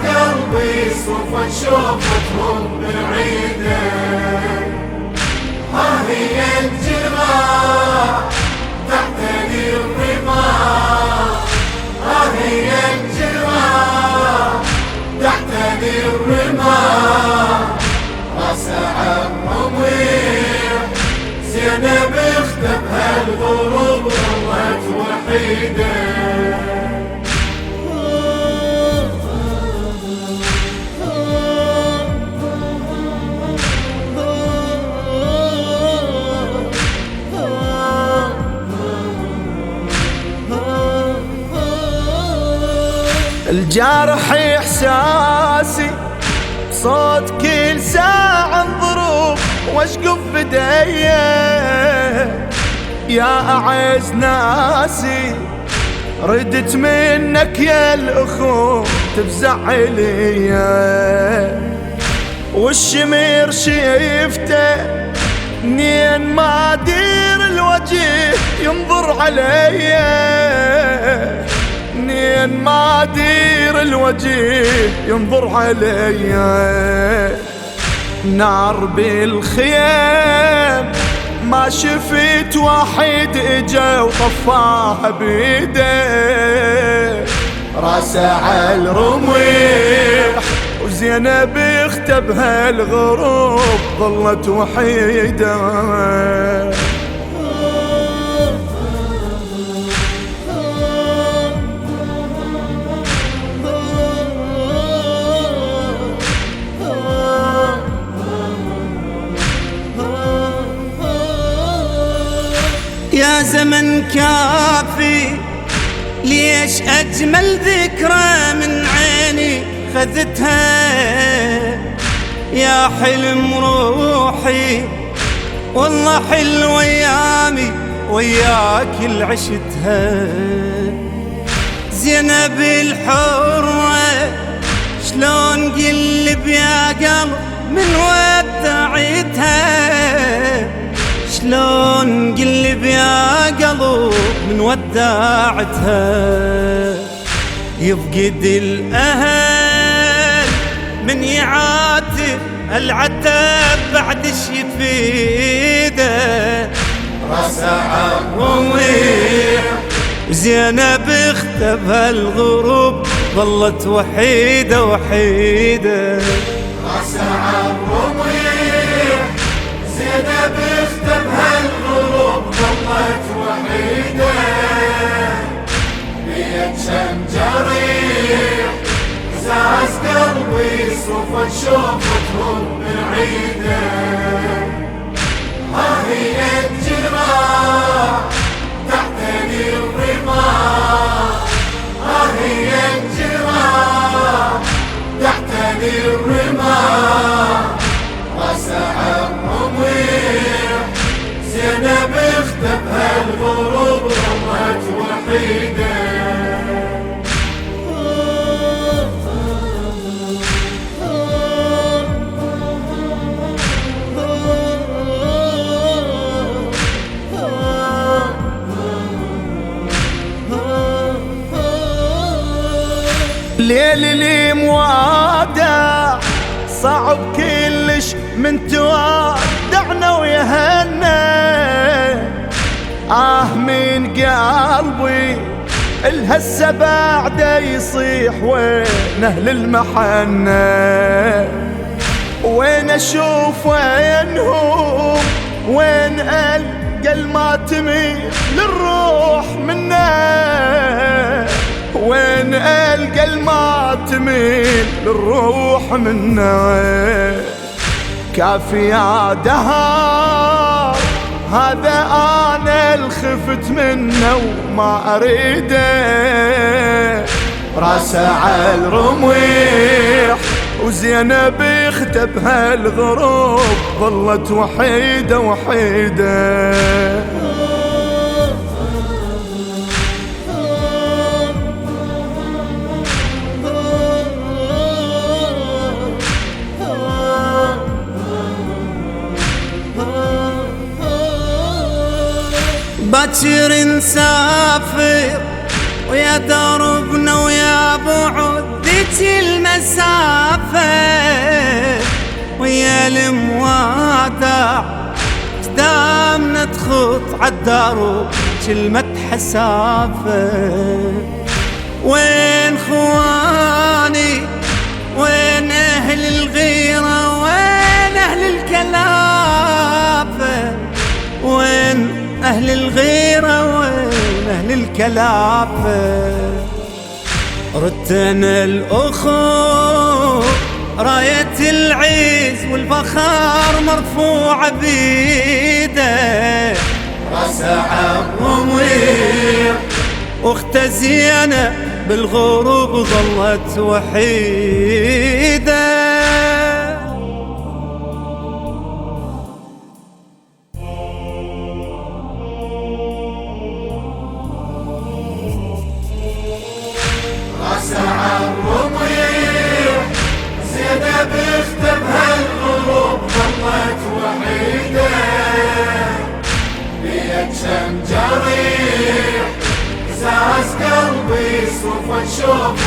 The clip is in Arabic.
قلبي صفت شوفتهم بعيدة. ها هي الجراح تحتني الرماح، ها هي الجراح تحتني الرماح. راسها الرميح زينب اختبها الغروب ظلت وحيدة. الجرح احساسي صوت كل ساعة انضرب واشقف بداية. يا اعز ناسي ردت منك يا الاخو تفزع عليا. والشمير شفته منين ما دير الوجه ينظر عليا، منين ما دير الوجه ينظر عليا. نار بالخيام ما شفت واحد اجا وطفاها بيده. راسه على الرميح وزينب اختبها الغروب ظلت وحيده. يا زمن كافي ليش أجمل ذكرى من عيني خذتها. يا حلم روحي والله حلوة أيامي وياك اللي عشتها. زينب الحرة شلون قلب يا قلب من ودعتها، شلون قلب يا قلب من وداعتها. يفقد الأهل من يعاتب العتاب بعد يفيده. راسها الرميح زينب اختبها الغروب ظلت وحيدة وحيدة. راسها الرميح زينب اختبها الغروب ظلت وحيدة. بيد شم جريح زاز قلبي صفت شوفتهم بعيدة. ها هي الجراح تحتني الرماح، ها هي الجراح تحتني الرماح. راسها الرميح زينب اختبها الغروب ظلت وحيدة. ليل اللي موادع صعب كلش من توادعنا ويهنا. من قلبي الهسه بعده يصيح وين اهل المحنة. وين اشوف وينهم وين القى الماتمي للروح منا. وين القى الماتمي للروح منا. كافي يا دهر هذا انا الخفت منه وما اريده. راسه على الرميح وزينب اختبها الغروب ظلت وحيدة وحيدة. باكر نسافر ويا دربنا ويا بعد ذيك نمشي المسافة ويا الموادع قدامنا تخط عالدار كلمة حسافة. وين خواني وين أهل الغيرة وين أهل الكلافة، وين أهل الغيرة وين أهل الكلافة. ردنا الأخو راية العز والفخار مرفوعة بيده، راسه عالرميح أخت زينة بالغروب ظلت وحيدة. راسه عالرميح زينب اخته بهالغروب ظلت وحيدة. بيا كم جريح زاز قلبي صوفة شوف